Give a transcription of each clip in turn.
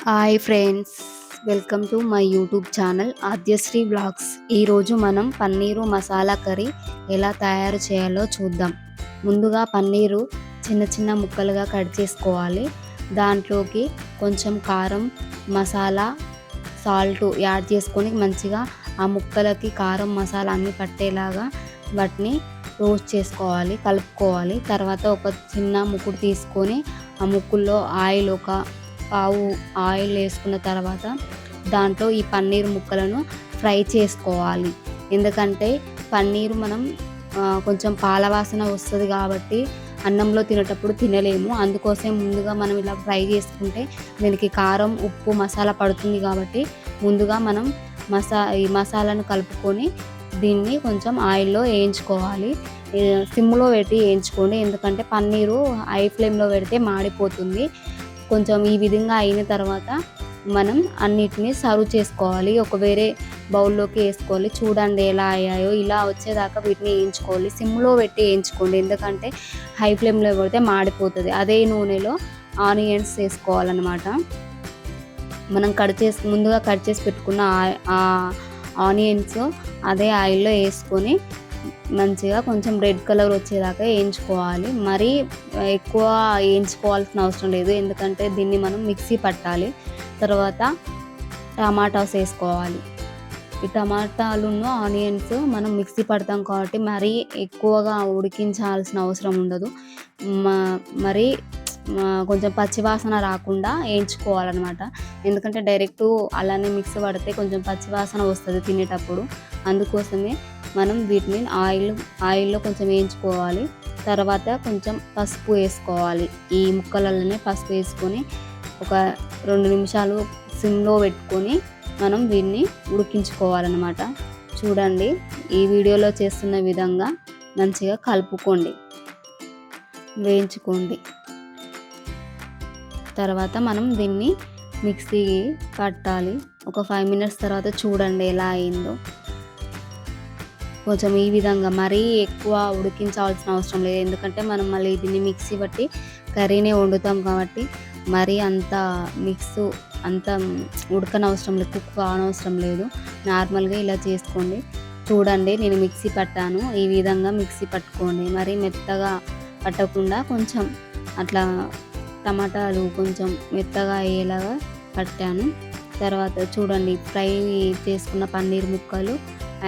Hi friends, welcome to my YouTube channel Adyasri vlogs. ఈరోజు మనం paneer masala curry ఎలా తయారు చేయాలో చూద్దాం. ముందుగా పన్నీరు చిన్న చిన్న ముక్కలుగా కట్ చేసుకోవాలి. దాంట్లోకి కొంచెం కారం, మసాలా, సాల్ట్ యాడ్ చేసుకొని మంచిగా ఆ ముక్కలకి కారం మసాలా అన్నీ పట్టేలాగా వాటిని రోస్ట్ చేసుకోవాలి, కలుపుకోవాలి. తర్వాత ఒక చిన్న ముక్కుడు తీసుకొని ఆ ముక్కుల్లో పావు ఆయిల్ వేసుకున్న తర్వాత దాంట్లో ఈ పన్నీర్ ముక్కలను ఫ్రై చేసుకోవాలి. ఎందుకంటే పన్నీరు మనం కొంచెం పాల వాసన వస్తుంది కాబట్టి అన్నంలో తినేటప్పుడు తినలేము. అందుకోసం ముందుగా మనం ఇలా ఫ్రై చేసుకుంటే దీనికి కారం, ఉప్పు, మసాలా పడుతుంది కాబట్టి ముందుగా మనం ఈ మసాలాను కలుపుకొని దీన్ని కొంచెం ఆయిల్లో వేయించుకోవాలి. సిమ్లో పెట్టి వేయించుకోండి, ఎందుకంటే పన్నీరు హై ఫ్లేమ్లో పెడితే మాడిపోతుంది. కొంచెం ఈ విధంగా అయిన తర్వాత మనం అన్నిటినీ సర్వ్ చేసుకోవాలి. ఒక వేరే బౌల్లోకి వేసుకోవాలి. చూడండి ఎలా అయ్యాయో. ఇలా వచ్చేదాకా వీటిని వేయించుకోవాలి. సిమ్లో పెట్టి వేయించుకోండి, ఎందుకంటే హై ఫ్లేమ్లో పెడితే మాడిపోతుంది. అదే నూనెలో ఆనియన్స్ వేసుకోవాలన్నమాట. మనం ముందుగా కట్ చేసి పెట్టుకున్న ఆనియన్స్ అదే ఆయిల్లో వేసుకొని మంచిగా కొంచెం రెడ్ కలర్ వచ్చేదాకా వేయించుకోవాలి. మరీ ఎక్కువ వేయించుకోవాల్సిన అవసరం లేదు, ఎందుకంటే దీన్ని మనం మిక్సీ పట్టాలి. తర్వాత టమాటాస్ వేసుకోవాలి. ఈ టమాటాలును ఆనియన్స్ మనం మిక్సీ పడతాం కాబట్టి మరీ ఎక్కువగా ఉడికించాల్సిన అవసరం ఉండదు. మరీ కొంచెం పచ్చివాసన రాకుండా వేయించుకోవాలన్నమాట. ఎందుకంటే డైరెక్ట్ అలానే మిక్సీ పడితే కొంచెం పచ్చివాసన వస్తుంది తినేటప్పుడు. అందుకోసమే మనం వీటిని ఆయిల్లో కొంచెం వేయించుకోవాలి. తర్వాత కొంచెం పసుపు వేసుకోవాలి. ఈ ముక్కలలోనే పసుపు వేసుకొని ఒక 2 నిమిషాలు సిమ్లో పెట్టుకొని మనం వీటిని ఉడికించుకోవాలన్నమాట. చూడండి, ఈ వీడియోలో చేస్తున్న విధంగా మంచిగా కలుపుకోండి, వేయించుకోండి. తర్వాత మనం దీన్ని మిక్సీ పట్టాలి. ఒక 5 మినిట్స్ తర్వాత చూడండి ఎలా అయిందో. కొంచెం ఈ విధంగా మరీ ఎక్కువ ఉడికించాల్సిన అవసరం లేదు, ఎందుకంటే మనం మళ్ళీ దీన్ని మిక్సీ బట్టి కర్రీనే వండుతాం కాబట్టి మరీ అంత ఉడకనవసరం లేదు, కుక్ కానవసరం లేదు. నార్మల్గా ఇలా చేసుకోండి. చూడండి, నేను మిక్సీ పట్టాను. ఈ విధంగా మిక్సీ పట్టుకోండి. మరీ మెత్తగా పట్టకుండా కొంచెం అట్లా టమాటాలు కొంచెం మెత్తగా అయ్యేలాగా పట్టాను. తర్వాత చూడండి, ఫ్రై చేసుకున్న పన్నీర్ ముక్కలు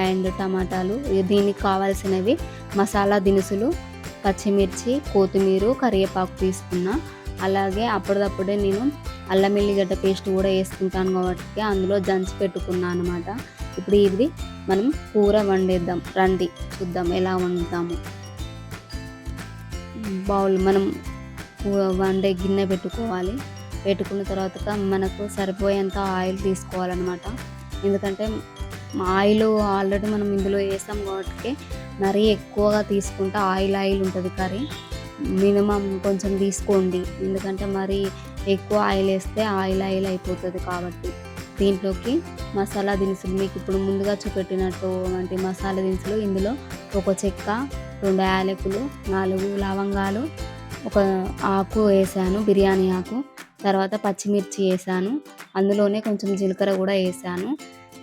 అండ్ టమాటాలు. దీనికి కావాల్సినవి మసాలా దినుసులు, పచ్చిమిర్చి, కొత్తిమీర, కరివేపాకు తీసుకున్నా. అలాగే అప్పటిదప్పుడే నేను అల్లం ఎల్లిగడ్డ పేస్ట్ కూడా వేసుకుంటాను కాబట్టి అందులో దంచి పెట్టుకున్నాను అనమాట. ఇప్పుడు ఇది మనం కూర వండేద్దాం. రండి చూద్దాం ఎలా వండుతాము. మనం వండే గిన్నె పెట్టుకోవాలి. పెట్టుకున్న తర్వాత మనకు సరిపోయేంత ఆయిల్ తీసుకోవాలన్నమాట. ఎందుకంటే ఆయిల్ ఆల్రెడీ మనం ఇందులో వేసాం కాబట్టి మరీ ఎక్కువగా తీసుకుంటే ఆయిల్ ఉంటుంది కర్రీ. మినిమం కొంచెం తీసుకోండి, ఎందుకంటే మరీ ఎక్కువ ఆయిల్ వేస్తే ఆయిల్ అయిపోతుంది. కాబట్టి దీంట్లోకి మసాలా దినుసులు మీకు ఇప్పుడు ముందుగా చూపెట్టినట్టు వంటి మసాలా దినుసులు, ఇందులో ఒక చెక్క, 2 యాలకులు, 4 లవంగాలు, ఒక ఆకు వేసాను, బిర్యానీ ఆకు. తర్వాత పచ్చిమిర్చి వేసాను. అందులోనే కొంచెం జీలకర్ర కూడా వేసాను,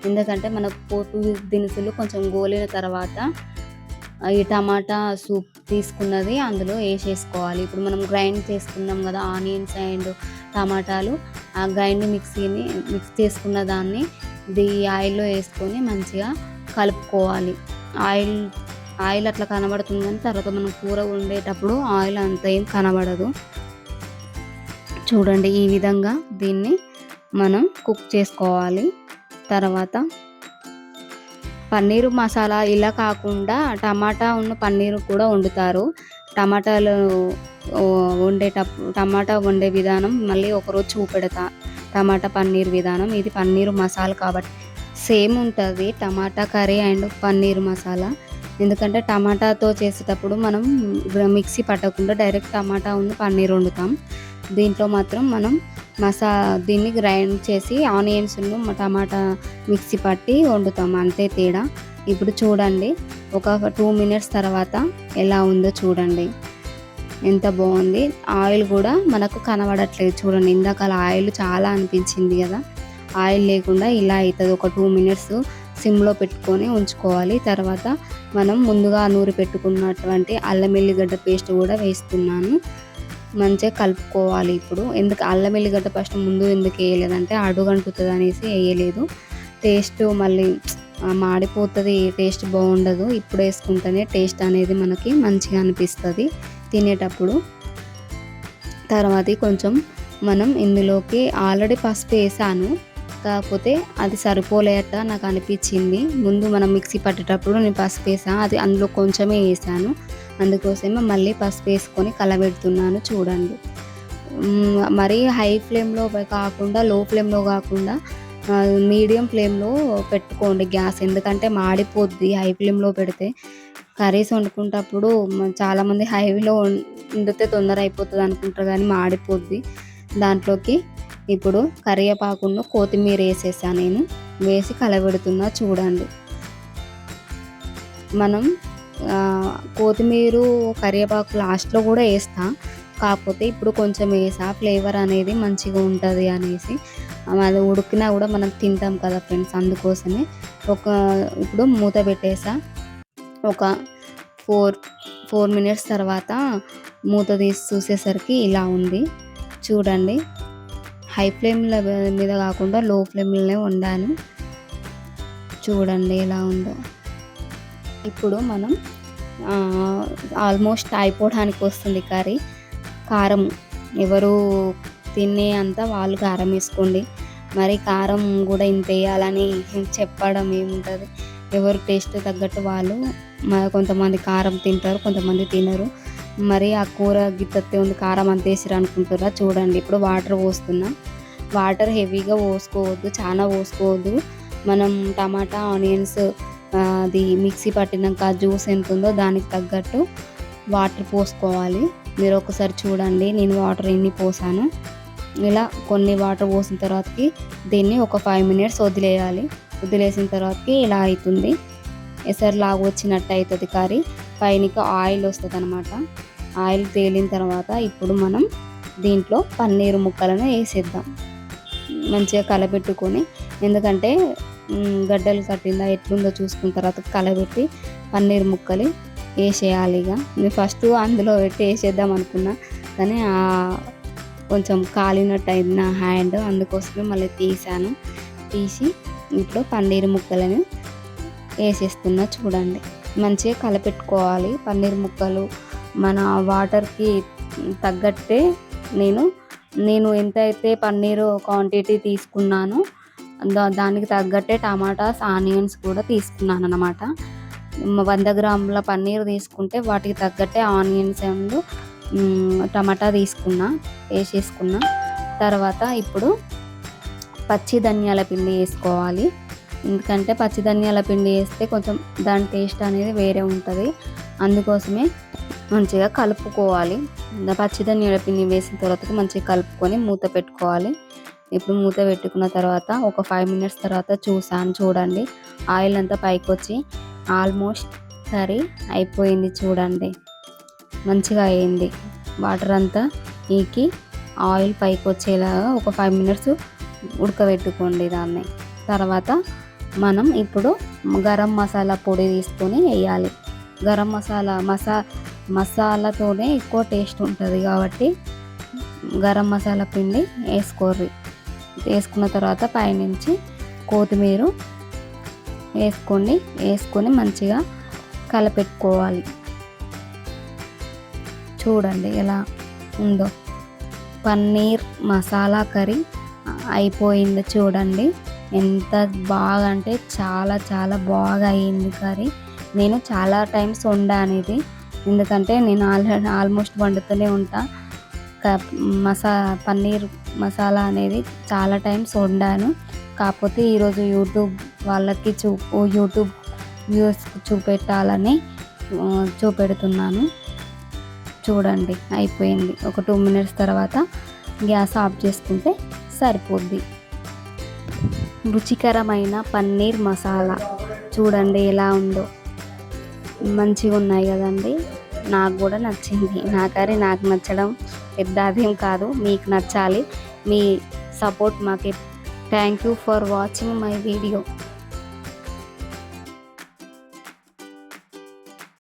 ఎందుకంటే మన పోపు దినుసులు కొంచెం గోలిన తర్వాత ఈ టమాటా సూప్ తీసుకున్నది అందులో వేసేసుకోవాలి. ఇప్పుడు మనం గ్రైండ్ చేసుకున్నాం కదా ఆనియన్స్ అండ్ టమాటాలు, ఆ మిక్స్ చేసుకున్న దాన్ని ఆయిల్లో వేసుకొని మంచిగా కలుపుకోవాలి. ఆయిల్ అట్లా కనబడుతుంది, కానీ తర్వాత మనం కూర వండేటప్పుడు ఆయిల్ అంత ఏం కనబడదు. చూడండి, ఈ విధంగా దీన్ని మనం కుక్ చేసుకోవాలి. తర్వాత పన్నీరు మసాలా ఇలా కాకుండా టమాటా పన్నీరు కూడా వండుతారు. టమాటా వండే విధానం మళ్ళీ ఒకరోజు చూపెడతా. టమాటా పన్నీర్ విధానం. ఇది పన్నీరు మసాలా కాబట్టి సేమ్ ఉంటుంది టమాటా కర్రీ అండ్ పన్నీర్ మసాలా. ఎందుకంటే టమాటాతో చేసేటప్పుడు మనం మిక్సీ పట్టకుండా డైరెక్ట్ టమాటా పన్నీర్ వండుతాం. దీంట్లో మాత్రం మనం దీన్ని గ్రైండ్ చేసి ఆనియన్స్ టమాటా మిక్సీ పట్టి వండుతాం, అంతే తేడా. ఇప్పుడు చూడండి, ఒక 2 మినిట్స్ తర్వాత ఎలా ఉందో చూడండి. ఎంత బాగుంది. ఆయిల్ కూడా మనకు కనబడట్లేదు చూడండి. ఇందాక ఆయిల్ చాలా అనిపించింది కదా, ఆయిల్ లేకుండా ఇలా అవుతుంది. ఒక 2 మినిట్స్ సిమ్లో పెట్టుకొని ఉంచుకోవాలి. తర్వాత మనం ముందుగా నూరి పెట్టుకున్నటువంటి అల్లం ఎల్లిగడ్డ పేస్ట్ కూడా వేస్తున్నాను. మంచిగా కలుపుకోవాలి. ఇప్పుడు ఎందుకు అల్లం ఎల్లిగడ్డ పేస్ట్ ముందు ఎందుకు వేయలేదంటే అడుగంటుతుంది అనేసి వేయలేదు. టేస్ట్ మళ్ళీ మాడిపోతుంది, టేస్ట్ బాగుండదు. ఇప్పుడు వేసుకుంటేనే టేస్ట్ అనేది మనకి మంచిగా అనిపిస్తుంది తినేటప్పుడు. తర్వాత కొంచెం మనం ఇందులోకి ఆల్రెడీ పసుపు వేసాను, కాకపోతే అది సరిపోలేట నాకు అనిపించింది. ముందు మనం మిక్సీ పట్టేటప్పుడు నేను పసుపు వేసాను, అది అందులో కొంచెమే వేసాను. అందుకోసమే మళ్ళీ పసుపు వేసుకొని కలబెడుతున్నాను చూడండి. మరీ హై ఫ్లేమ్లో కాకుండా లో ఫ్లేమ్లో కాకుండా మీడియం ఫ్లేమ్లో పెట్టుకోండి గ్యాస్, ఎందుకంటే మాడిపోద్ది హై ఫ్లేమ్లో పెడితే. కర్రీస్ వండుకునేటప్పుడు చాలామంది హైలో వండితే తొందర అయిపోతుంది అనుకుంటారు కానీ మాడిపోద్ది. దాంట్లోకి ఇప్పుడు కరివేపాకును కొత్తిమీర వేసేసాను నేను, వేసి కలబెడుతున్నా చూడండి. మనం కొత్తిమీర కరివేపాకు లాస్ట్లో కూడా వేస్తా, కాకపోతే ఇప్పుడు కొంచెం వేసా, ఫ్లేవర్ అనేది మంచిగా ఉంటుంది అనేసి. అది ఉడికినా కూడా మనం తింటాం కదా ఫ్రెండ్స్, అందుకోసమే. ఇప్పుడు మూత పెట్టేసా. ఒక 4 మినిట్స్ తర్వాత మూత తీసి చూసేసరికి ఇలా ఉంది చూడండి. హై ఫ్లేమ్ల మీద కాకుండా లో ఫ్లేమ్లోనే వండాను చూడండి ఎలా ఉందో. ఇప్పుడు మనం ఆల్మోస్ట్ అయిపోవడానికి వస్తుంది కర్రీ. కారం ఎవరు తినే అంతా వాళ్ళు కారం వేసుకోండి. మరి కారం కూడా ఇంత వేయాలని చెప్పడం ఏముంటుంది, ఎవరు టేస్ట్ తగ్గట్టు వాళ్ళు. కొంతమంది కారం తింటారు, కొంతమంది తినరు. మరి ఆ కూర గిత్తతే ఉంది కారం అంత వేసిరు అనుకుంటారా చూడండి. ఇప్పుడు వాటర్ పోస్తున్నా. వాటర్ హెవీగా పోసుకోవద్దు, చాలా పోసుకోవద్దు. మనం టమాటా ఆనియన్స్ అది మిక్సీ పట్టినాక జ్యూస్ ఎంత ఉందో దానికి తగ్గట్టు వాటర్ పోసుకోవాలి. మీరు ఒకసారి చూడండి నేను వాటర్ ఎన్ని పోసాను. ఇలా కొన్ని వాటర్ పోసిన తర్వాతకి దీన్ని ఒక 5 మినిట్స్ వదిలేయాలి. వదిలేసిన తర్వాతకి ఇలా అవుతుంది, ఎసరులాగా వచ్చినట్టు అవుతుంది కర్రీ. పైనకి ఆయిల్ వస్తుంది అనమాట. ఆయిల్ తేలిన తర్వాత ఇప్పుడు మనం దీంట్లో పన్నీరు ముక్కలను వేసేద్దాం. మంచిగా కలపెట్టుకొని, ఎందుకంటే గడ్డలు కట్టిందా ఎట్లుందో చూసుకున్న తర్వాత కలబెట్టి పన్నీర్ ముక్కలు వేసేయాలి. ఇక నేను ఫస్ట్ అందులో పెట్టి వేసేద్దాం అనుకున్నా, కానీ కొంచెం కాలినట్టు అయింది నా హ్యాండ్, అందుకోసమే మళ్ళీ తీసి ఇప్పుడు పన్నీర్ ముక్కలను వేసేస్తున్నా చూడండి. మంచిగా కలపెట్టుకోవాలి. పన్నీర్ ముక్కలు మన వాటర్కి తగ్గట్టే నేను ఎంత అయితే పన్నీరు క్వాంటిటీ తీసుకున్నానో దానికి తగ్గట్టే టమాటాస్ ఆనియన్స్ కూడా తీసుకున్నాను అన్నమాట. 100 గ్రాముల పన్నీర్ తీసుకుంటే వాటికి తగ్గట్టే ఆనియన్స్ అండ్ టమాటా వేసేసుకున్నా. తర్వాత ఇప్పుడు పచ్చి ధనియాల పిండి వేసుకోవాలి. ఎందుకంటే పచ్చి ధనియాల పిండి వేస్తే కొంచెం దాని టేస్ట్ అనేది వేరే ఉంటుంది, అందుకోసమే మంచిగా కలుపుకోవాలి. పచ్చి ధనియాల పిండి వేసిన తర్వాత మంచిగా కలుపుకొని మూత పెట్టుకోవాలి. ఇప్పుడు మూత పెట్టుకున్న తర్వాత ఒక 5 మినిట్స్ తర్వాత చూడండి, ఆయిల్ అంతా పైకి వచ్చి ఆల్మోస్ట్ కర్రీ అయిపోయింది చూడండి. మంచిగా అయింది. వాటర్ అంతా ఈకి ఆయిల్ పైకి వచ్చేలాగా ఒక 5 మినిట్స్ ఉడకబెట్టుకోండి దాన్ని. తర్వాత మనం ఇప్పుడు గరం మసాలా పొడి తీసుకొని వేయాలి. గరం మసాలాతోనే ఎక్కువ టేస్ట్ ఉంటుంది కాబట్టి గరం మసాలా పిండి వేసుకున్న తర్వాత పైనుంచి కొత్తిమీర వేసుకొని మంచిగా కలపెట్టుకోవాలి. చూడండి ఎలా ఉందో. పన్నీర్ మసాలా కర్రీ అయిపోయింది చూడండి. ఎంత బాగా అంటే చాలా చాలా బాగా అయ్యింది కర్రీ. నేను చాలా టైమ్స్ వండాను ఇది, ఎందుకంటే నేను ఆల్మోస్ట్ వండుతూనే ఉంటా. పన్నీర్ మసాలా అనేది చాలా టైమ్స్ వండాను, కాకపోతే ఈరోజు యూట్యూబ్ వాళ్ళకి యూట్యూబ్ వ్యూస్కి చూపెట్టాలని చూపెడుతున్నాను. చూడండి అయిపోయింది. ఒక 2 మినిట్స్ తర్వాత గ్యాస్ ఆఫ్ చేసుకుంటే సరిపోద్ది. రుచికరమైన పన్నీర్ మసాలా చూడండి ఎలా ఉందో. మంచిగా ఉన్నాయి కదండి. నాకు కూడా నచ్చింది. నా కర్రీ నాకు నచ్చడం పెద్ద అదేం కాదు, మీకు నచ్చాలి. మీ సపోర్ట్ మాకు. Thank you for watching my video.